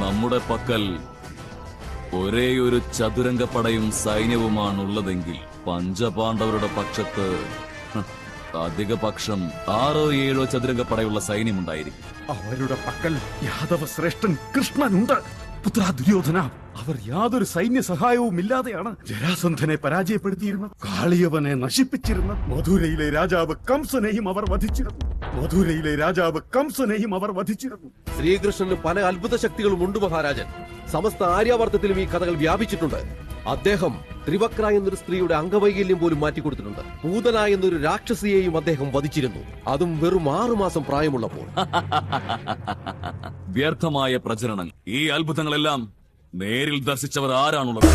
നമ്മുടെ പക്കൽ ഒരേയൊരു ചതുരംഗപ്പടയും സൈന്യവുമാണുള്ളതെങ്കിൽ പഞ്ചപാണ്ഡവരുടെ പക്ഷത്ത് അധിക പക്ഷം 6-7 ചതുരംഗപ്പടയുള്ള സൈന്യമുണ്ടായിരിക്കും. അവരുടെ പക്കൽ യാദവ ശ്രേഷ്ഠൻ കൃഷ്ണനുണ്ട്. പുത്ര ദുര്യോധന, അവർ യാതൊരു സൈന്യ സഹായവും ഇല്ലാതെയാണ് ജരാസന്ധനെ പരാജയപ്പെടുത്തിയിരുന്നത്. കാളിയവനെ നശിപ്പിച്ചിരുന്നത്. മധുരയിലെ രാജാവ് കംസനെയും അവർ വധിച്ചിരുന്നു. ശ്രീകൃഷ്ണന് പല അത്ഭുത ശക്തികളും ഉണ്ട് മഹാരാജൻ. സമസ്ത ആര്യാവർത്തത്തിലും ഈ കഥകൾ വ്യാപിച്ചിട്ടുണ്ട്. അദ്ദേഹം ത്രിവക്ര എന്നൊരു സ്ത്രീയുടെ അംഗവൈകല്യം പോലും മാറ്റിക്കൊടുത്തിട്ടുണ്ട്. പൂതന എന്നൊരു രാക്ഷസിയെയും അദ്ദേഹം വധിച്ചിരുന്നു, അതും വെറും 6 മാസം പ്രായമുള്ളപ്പോൾ. വ്യർത്ഥമായ പ്രചരണങ്ങൾ. ഈ അത്ഭുതങ്ങളെല്ലാം നേരിൽ ദർശിച്ചവർ ആരാണുള്ളത്?